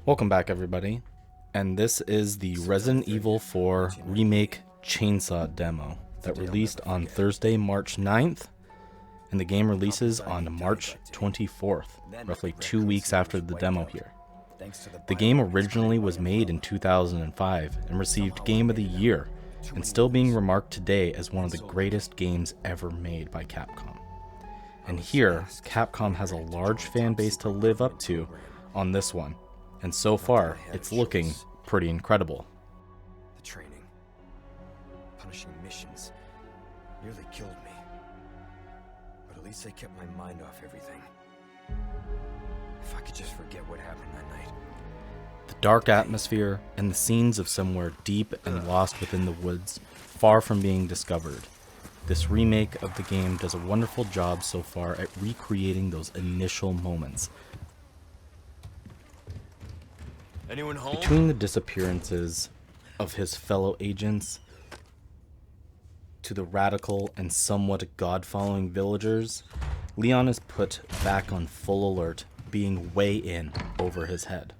Welcome back, everybody, and this is the Resident Evil 4 Remake Chainsaw demo that released on Thursday, March 9th, and the game releases on March 24th, roughly 2 weeks after the demo here. The game originally was made in 2005 and received Game of the Year, and still being remarked today as one of the greatest games ever made by Capcom. And here, Capcom has a large fan base to live up to on this one. And so far, it's looking pretty incredible. The training, punishing missions, nearly killed me. But at least they kept my mind off everything. If I could just forget what happened that night. The dark atmosphere and the scenes of somewhere deep and lost within the woods, far from being discovered. This remake of the game does a wonderful job so far at recreating those initial moments. Anyone home? Between the disappearances of his fellow agents to the radical and somewhat God-following villagers, Leon is put back on full alert, being way in over his head,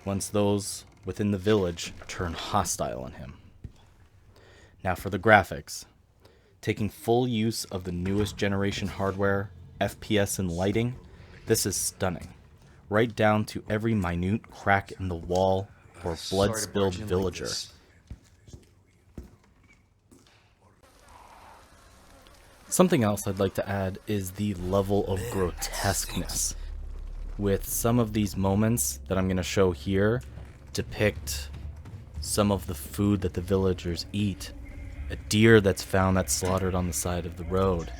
once those within the village turn hostile on him. Now for the graphics. Taking full use of the newest generation hardware, FPS and lighting, this is stunning. Right down to every minute crack in the wall or blood-spilled villager. Something else I'd like to add is the level of grotesqueness. With some of these moments that I'm going to show here depict some of the food that the villagers eat. A deer that's found that's slaughtered on the side of the road.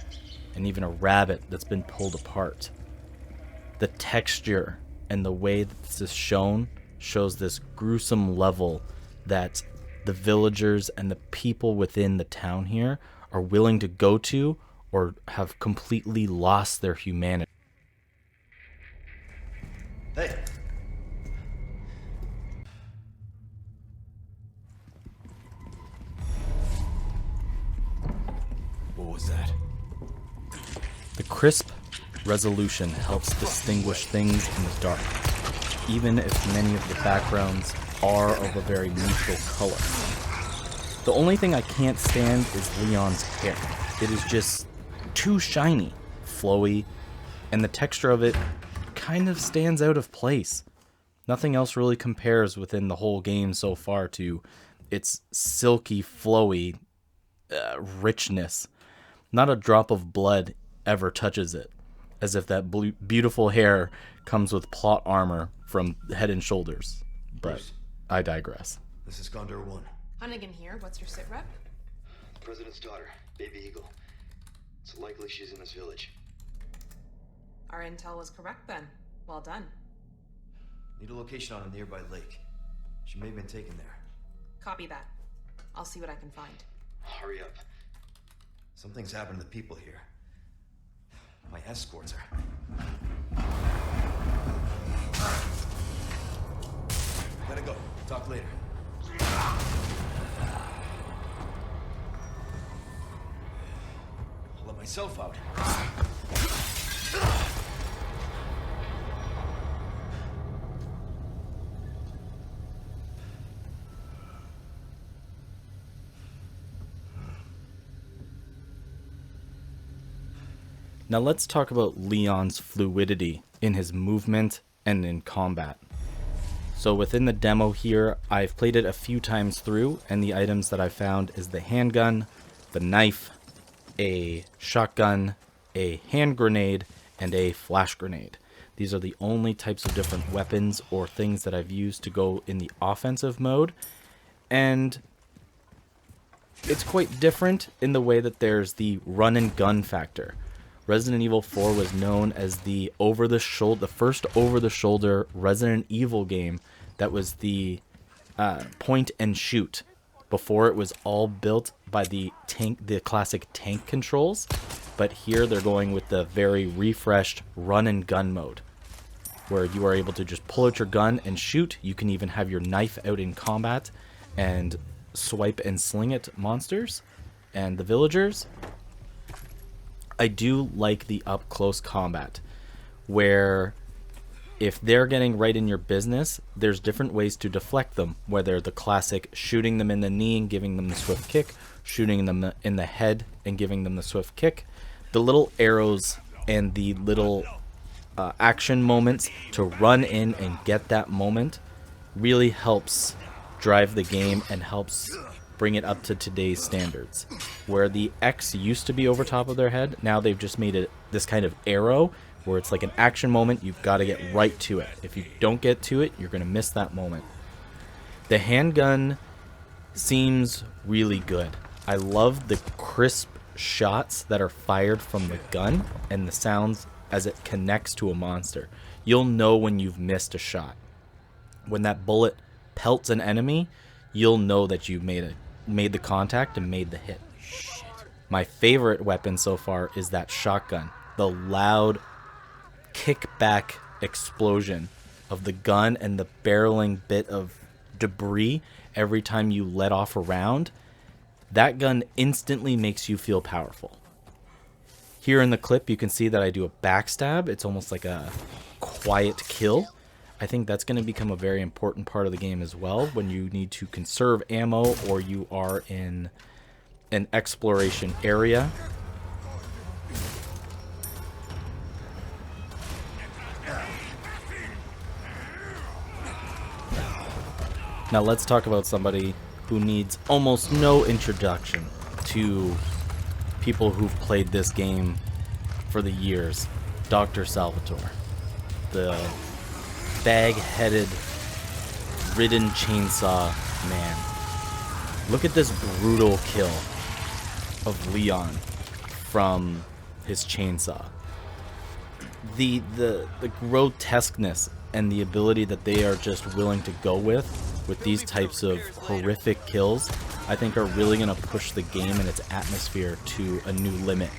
And even a rabbit that's been pulled apart. The texture and the way that this is shown shows this gruesome level that the villagers and the people within the town here are willing to go to or have completely lost their humanity. Hey! What was that? The crisp resolution helps distinguish things in the dark, even if many of the backgrounds are of a very neutral color. The only thing I can't stand is Leon's hair. It is just too shiny, flowy, and the texture of it kind of stands out of place. Nothing else really compares within the whole game so far to its silky, flowy richness. Not a drop of blood ever touches it. As if that beautiful hair comes with plot armor from Head and Shoulders. But Bruce. I digress. This is Condor 1. Hunnigan here. What's your sit rep? The President's daughter, Baby Eagle. It's likely she's in this village. Our intel was correct then. Well done. Need a location on a nearby lake. She may have been taken there. Copy that. I'll see what I can find. Hurry up. Something's happened to the people here. My escorts are... Gotta go. Talk later. I'll let myself out. Now let's talk about Leon's fluidity in his movement and in combat. So within the demo here, I've played it a few times through, and the items that I found is the handgun, the knife, a shotgun, a hand grenade, and a flash grenade. These are the only types of different weapons or things that I've used to go in the offensive mode, and it's quite different in the way that there's the run and gun factor. Resident Evil 4 was known as the first over-the-shoulder Resident Evil game that was the point and shoot before it was all built by the classic tank controls. But here they're going with the very refreshed run and gun mode, where you are able to just pull out your gun and shoot. You can even have your knife out in combat and swipe and sling at monsters and the villagers. I do like the up-close combat, where if they're getting right in your business, there's different ways to deflect them, whether the classic shooting them in the knee and giving them the swift kick, shooting them in the head and giving them the swift kick, the little arrows and the little action moments to run in and get that moment really helps drive the game and helps bring it up to today's standards. Where the X used to be over top of their head, now they've just made it this kind of arrow where it's like an action moment. You've got to get right to it. If you don't get to it, you're going to miss that moment. The handgun seems really good. I love the crisp shots that are fired from the gun and the sounds as it connects to a monster. You'll know when you've missed a shot. When that bullet pelts an enemy, you'll know that you've made the contact and made the hit. My favorite weapon so far is that shotgun. The loud kickback explosion of the gun and the barreling bit of debris every time you let off a round. That gun instantly makes you feel powerful. Here in the clip, you can see that I do a backstab. It's almost like a quiet kill. I think that's going to become a very important part of the game as well when you need to conserve ammo or you are in an exploration area. Now let's talk about somebody who needs almost no introduction to people who've played this game for the years. Dr. Salvatore. The bag-headed, ridden chainsaw man. Look at this brutal kill of Leon from his chainsaw. The grotesqueness and the ability that they are just willing to go with these types of horrific kills, I think are really going to push the game and its atmosphere to a new limit.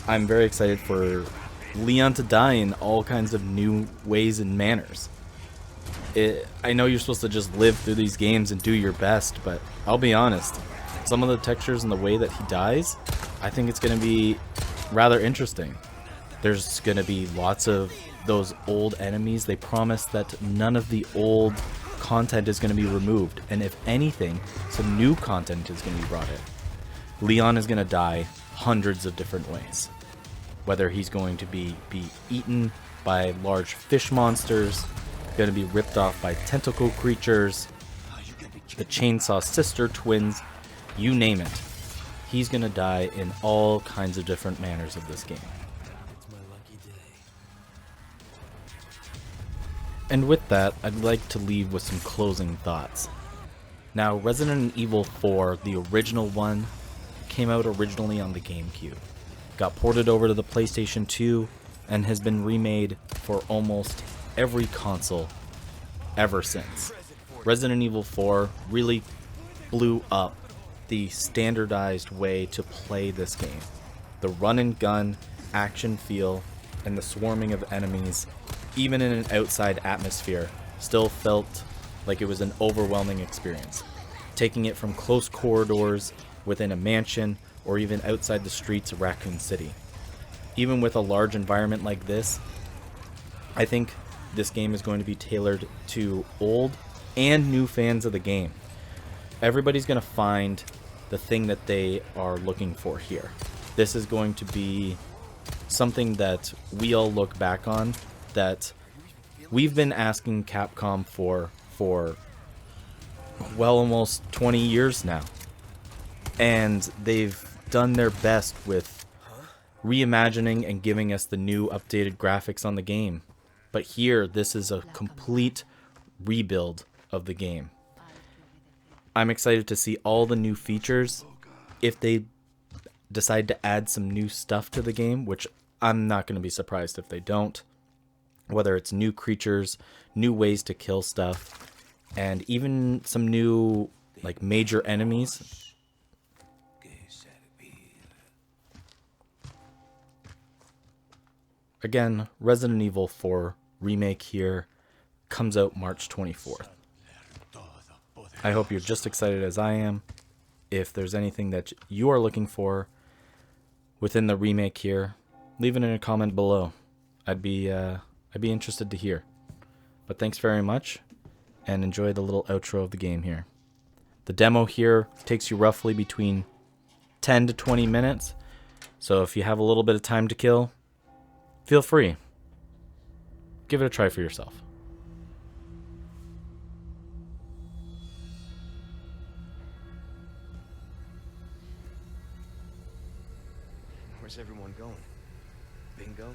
I'm very excited for Leon to die in all kinds of new ways and manners. I know you're supposed to just live through these games and do your best, but I'll be honest, some of the textures and the way that he dies, I think it's going to be rather interesting. There's going to be lots of those old enemies. They promise that none of the old content is going to be removed, and if anything, some new content is going to be brought in. Leon is going to die hundreds of different ways. Whether he's going to be eaten by large fish monsters, going to be ripped off by tentacle creatures, the chainsaw sister twins, you name it. He's going to die in all kinds of different manners of this game. And with that, I'd like to leave with some closing thoughts. Now, Resident Evil 4, the original one, came out originally on the GameCube. Got ported over to the PlayStation 2 and has been remade for almost every console ever since. Resident Evil 4 really blew up the standardized way to play this game. The run and gun, action feel, and the swarming of enemies, even in an outside atmosphere, still felt like it was an overwhelming experience. Taking it from close corridors within a mansion or even outside the streets of Raccoon City. Even with a large environment like this, I think this game is going to be tailored to old and new fans of the game. Everybody's going to find the thing that they are looking for here. This is going to be something that we all look back on, that we've been asking Capcom for well, almost 20 years now. And they've done their best with reimagining and giving us the new updated graphics on the game. But here, this is a complete rebuild of the game. I'm excited to see all the new features. If they decide to add some new stuff to the game, which I'm not going to be surprised if they don't. Whether it's new creatures, new ways to kill stuff, and even some new like major enemies. Again, Resident Evil 4 Remake here comes out March 24th. I hope you're just excited as I am. If there's anything that you are looking for within the remake here, leave it in a comment below. I'd be interested to hear. But thanks very much, and enjoy the little outro of the game here. The demo here takes you roughly between 10 to 20 minutes, so if you have a little bit of time to kill, feel free. Give it a try for yourself. Where's everyone going? Bingo?